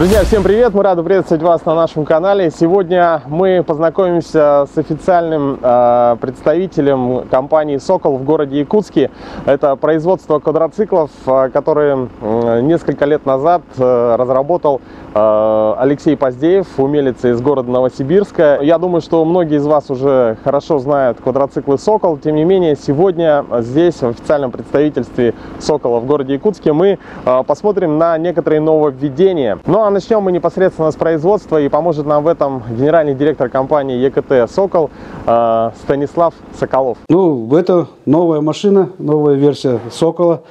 Друзья, всем привет! Мы рады приветствовать вас на нашем канале. Сегодня мы познакомимся с официальным представителем компании «Сокол» в городе Якутске. Это производство квадроциклов, которые несколько лет назад разработал Алексей Поздеев, умелец из города Новосибирска. Я думаю, что многие из вас уже хорошо знают квадроциклы «Сокол». Тем не менее, сегодня здесь, в официальном представительстве «Сокола» в городе Якутске, мы посмотрим на некоторые нововведения. Ну а начнем мы непосредственно с производства, и поможет нам в этом генеральный директор компании ЕКТ «Сокол» Станислав Соколов. Ну, это новая машина, новая версия «Сокола»,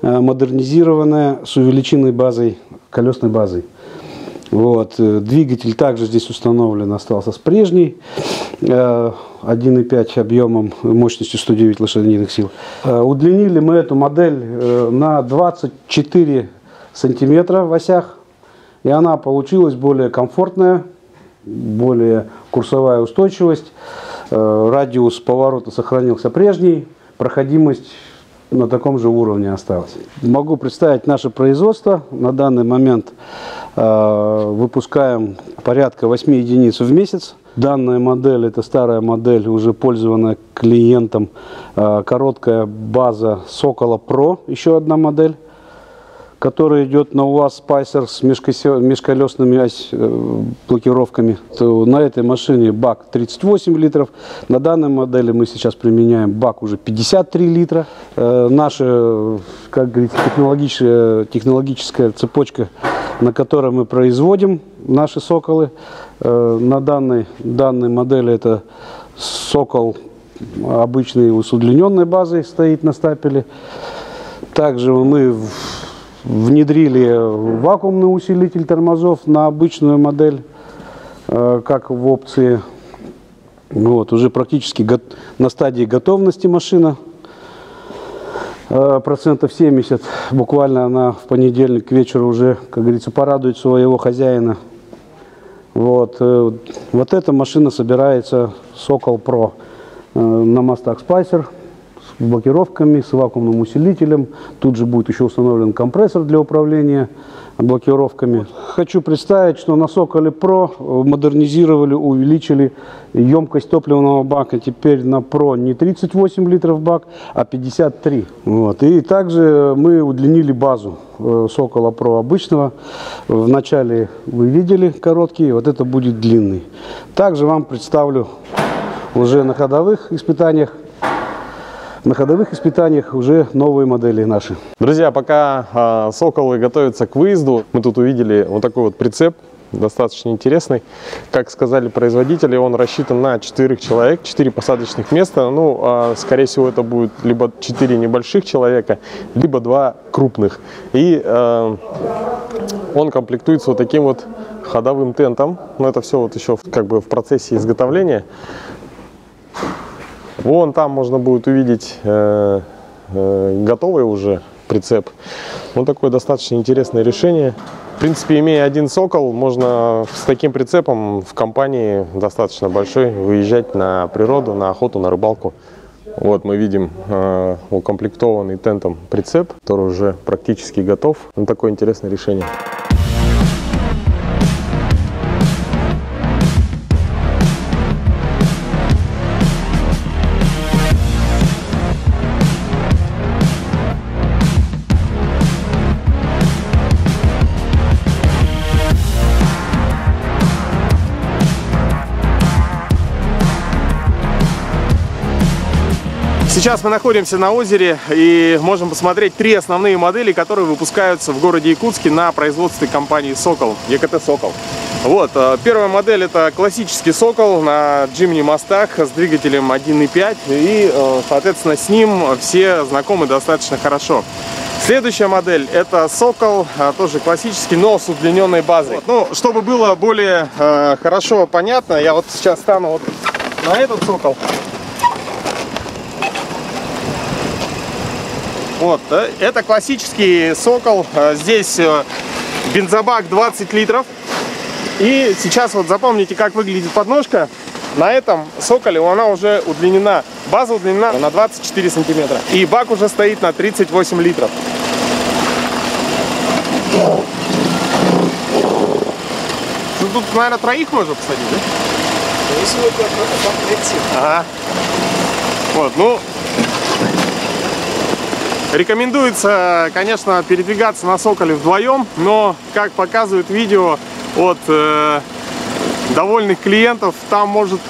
модернизированная, с увеличенной базой, колесной базой. Вот. Двигатель также здесь установлен, остался с прежней, 1,5 объемом, мощностью 109 лошадиных сил. Удлинили мы эту модель на 24 сантиметра в осях, и она получилась более комфортная, более курсовая устойчивость, радиус поворота сохранился прежний, проходимость на таком же уровне осталась. Могу представить наше производство. На данный момент выпускаем порядка 8 единиц в месяц. Данная модель, это старая модель, уже пользованная клиентом. Короткая база Сокола Pro, еще одна модель, которая идет на УАЗ Спайсер с межколесными блокировками. На этой машине бак 38 литров. На данной модели мы сейчас применяем бак уже 53 литра. Наша, как говорится, технологическая цепочка, на которой мы производим наши «Соколы». На данной модели это «Сокол» обычный с удлиненной базой стоит на стапеле. Также мы внедрили вакуумный усилитель тормозов на обычную модель, как в опции. Вот, уже практически на стадии готовности машина. Процентов 70. Буквально она в понедельник к вечеру уже, как говорится, порадует своего хозяина. Вот эта машина собирается «Сокол Pro» на мостах Spicer, с блокировками, с вакуумным усилителем. Тут же будет еще установлен компрессор для управления блокировками. Хочу представить, что на «Соколе Pro» модернизировали, увеличили емкость топливного бака. Теперь на Pro не 38 литров бак, а 53. Вот. И также мы удлинили базу «Сокола Pro» обычного. Вначале вы видели короткий, вот это будет длинный. Также вам представлю уже на ходовых испытаниях. Уже новые модели наши. Друзья, пока «Соколы» готовятся к выезду, мы тут увидели вот такой вот прицеп, достаточно интересный. Как сказали производители, он рассчитан на 4 человек, 4 посадочных места. Ну, скорее всего, это будет либо 4 небольших человека, либо 2 крупных. И он комплектуется вот таким вот ходовым тентом. Но это все вот еще как бы в процессе изготовления. Вон там можно будет увидеть готовый уже прицеп. Вот такое достаточно интересное решение. В принципе, имея один «Сокол», можно с таким прицепом в компании достаточно большой выезжать на природу, на охоту, на рыбалку. Вот мы видим укомплектованный тентом прицеп, который уже практически готов. Вот такое интересное решение. Сейчас мы находимся на озере и можем посмотреть 3 основные модели, которые выпускаются в городе Якутске на производстве компании «Сокол», ЕКТ «Сокол». Вот, первая модель — это классический «Сокол» на Джимни мостах с двигателем 1.5, и, соответственно, с ним все знакомы достаточно хорошо. Следующая модель — это «Сокол», тоже классический, но с удлиненной базой. Ну, чтобы было более хорошо понятно, я вот сейчас стану вот на этот «Сокол». Вот, это классический «Сокол». Здесь бензобак 20 литров. И сейчас вот запомните, как выглядит подножка. На этом «Соколе» она уже удлинена. База удлинена на 24 сантиметра. И бак уже стоит на 38 литров. тут, наверное, троих можно посадить, да? Если вот комплекте. Ага. Вот, ну, рекомендуется, конечно, передвигаться на Соколе вдвоем, но, как показывает видео от довольных клиентов, там может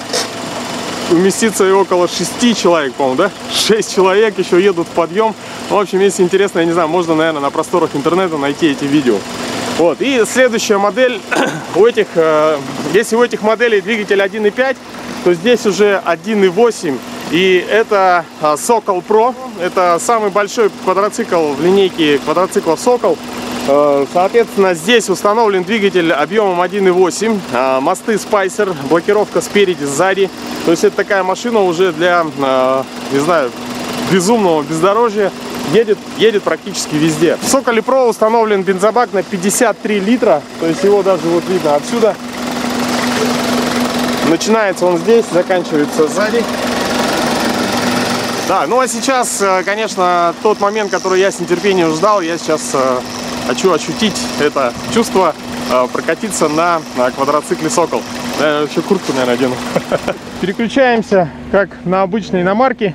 уместиться и около 6 человек, по-моему, да? 6 человек еще едут в подъем. В общем, если интересно, я не знаю, можно, наверное, на просторах интернета найти эти видео. Вот, и следующая модель, если у этих моделей двигатель 1.5, то здесь уже 1.8, и это Sokol Pro, это самый большой квадроцикл в линейке квадроциклов Sokol. Соответственно, здесь установлен двигатель объемом 1.8, мосты Spicer, блокировка спереди, сзади. То есть это такая машина уже для, не знаю, безумного бездорожья. Едет практически везде. В Sokol Pro установлен бензобак на 53 литра. То есть его даже вот видно отсюда. Начинается он здесь, заканчивается сзади. Да, ну а сейчас, конечно, тот момент, который я с нетерпением ждал. Я сейчас хочу ощутить это чувство, прокатиться на квадроцикле Sokol. Я еще куртку, наверное, одену. Переключаемся, как на обычной иномарке.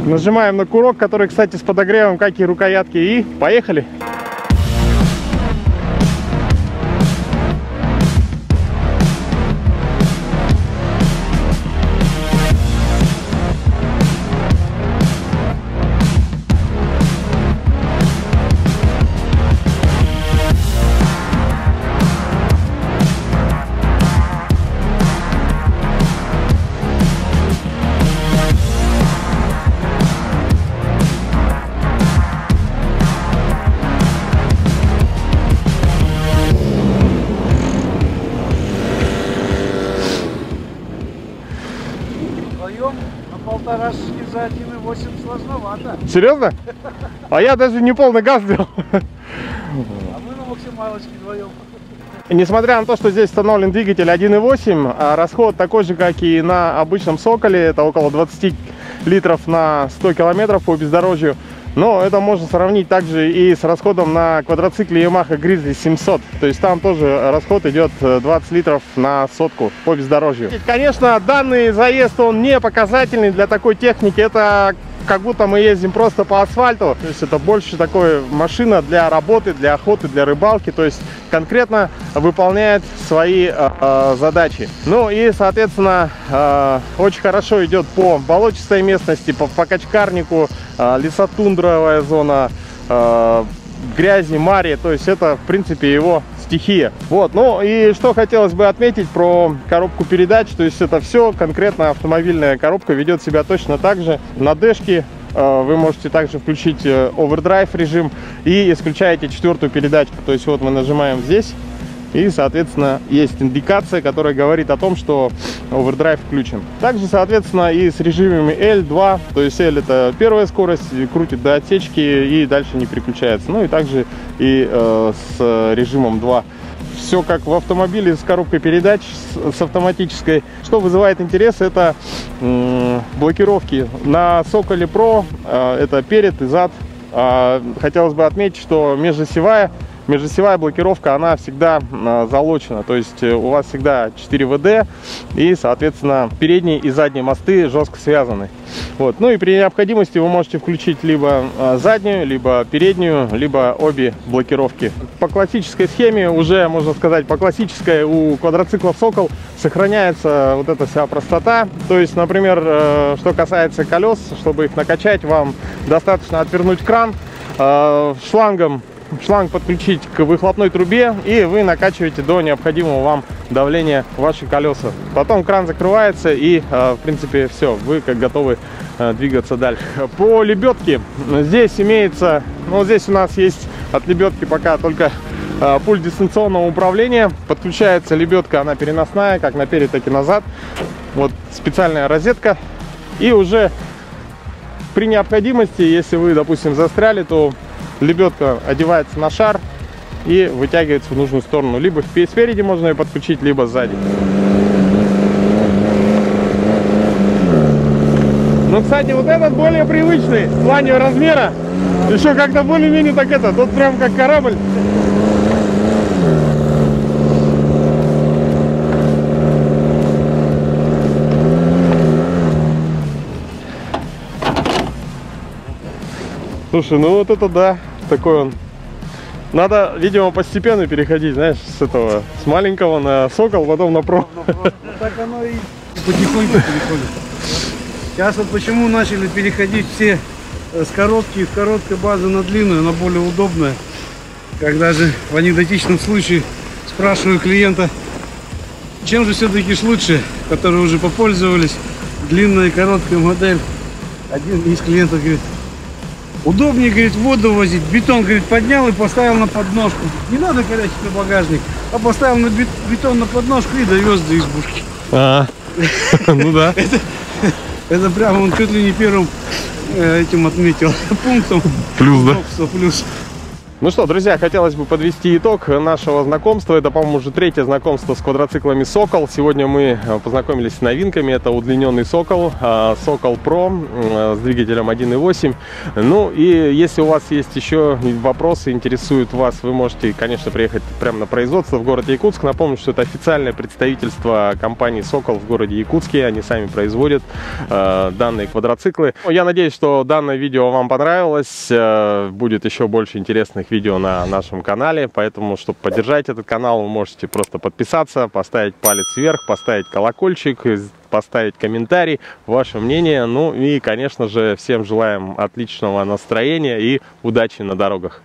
Нажимаем на курок, который, кстати, с подогревом, как и рукоятки, и поехали. На полторашки за 1.8 сложновато. Серьезно? А я даже не полный газ сделал. А мы на максималочке вдвоем. Несмотря на то, что здесь установлен двигатель 1.8, расход такой же, как и на обычном Соколе, это около 20 литров на 100 километров по бездорожью. Но это можно сравнить также и с расходом на квадроцикле Yamaha Grizzly 700. То есть там тоже расход идет 20 литров на сотку по бездорожью. Конечно, данный заезд, он не показательный для такой техники. Это как будто мы ездим просто по асфальту. То есть это больше такая машина для работы, для охоты, для рыбалки. То есть конкретно выполняет свои задачи. Ну и, соответственно, очень хорошо идет по болотистой местности, по качкарнику, лесотундровая зона, грязи, мари. То есть это, в принципе, его стихия. Вот, ну и что хотелось бы отметить про коробку передач. То есть это все конкретно автомобильная коробка, ведет себя точно так же. На дэшке вы можете также включить овердрайв режим и исключаете четвертую передачку. То есть вот мы нажимаем здесь, и, соответственно, есть индикация, которая говорит о том, что овердрайв включен. Также, соответственно, и с режимами L2, то есть L это первая скорость, крутит до отсечки и дальше не переключается. Ну и также и с режимом 2. Все как в автомобиле с коробкой передач, с автоматической. Что вызывает интерес, это блокировки. На Sokol Pro это перед и зад. Хотелось бы отметить, что межосевая блокировка, она всегда залочена. То есть у вас всегда 4 ВД и, соответственно, передние и задние мосты жестко связаны. Вот. Ну и при необходимости вы можете включить либо заднюю, либо переднюю, либо обе блокировки. По классической схеме, уже можно сказать, по классической у квадроциклов Sokol сохраняется вот эта вся простота. То есть, например, что касается колес, чтобы их накачать, вам достаточно отвернуть кран, шланг подключить к выхлопной трубе, и вы накачиваете до необходимого вам давления ваши колеса. Потом кран закрывается, и в принципе все, вы как готовы двигаться дальше. По лебедке здесь имеется, ну здесь у нас есть от лебедки пока только пульт дистанционного управления. Подключается лебедка, она переносная, как наперед, так и назад. Вот специальная розетка, и уже при необходимости, если вы, допустим, застряли, то лебедка одевается на шар и вытягивается в нужную сторону. Либо спереди можно ее подключить, либо сзади. Ну, кстати, вот этот более привычный в плане размера. Еще как-то более-менее так это. Тут прям как корабль. Слушай, ну вот это да, такой он. Надо, видимо, постепенно переходить, знаешь, с маленького на Сокол, потом на Про. Так оно и потихоньку переходит. Сейчас вот почему начали переходить все с короткой базы на длинную, она более удобная. Когда же в анекдотичном случае спрашиваю клиента, чем же все-таки лучше, которые уже попользовались, длинная и короткая модель. Один из клиентов говорит, удобнее, говорит, воду возить. Бетон, говорит, поднял и поставил на подножку. Не надо корячить на багажник, а поставил на бетон на подножку и довез до избушки. Ну да. Это прямо он чуть ли не первым этим отметил пунктом. Плюс, да? Плюс. Ну что, друзья, хотелось бы подвести итог нашего знакомства. Это, по-моему, уже третье знакомство с квадроциклами Сокол. Сегодня мы познакомились с новинками. Это удлиненный Сокол, Сокол Pro с двигателем 1.8. Ну и если у вас есть еще вопросы, интересуют вас, вы можете, конечно, приехать прямо на производство в городе Якутск. Напомню, что это официальное представительство компании Сокол в городе Якутске. Они сами производят данные квадроциклы. Я надеюсь, что данное видео вам понравилось. Будет еще больше интересных видео на нашем канале, поэтому, чтобы поддержать этот канал, вы можете просто подписаться, поставить палец вверх, поставить колокольчик, поставить комментарий, ваше мнение. Ну и, конечно же, всем желаем отличного настроения и удачи на дорогах.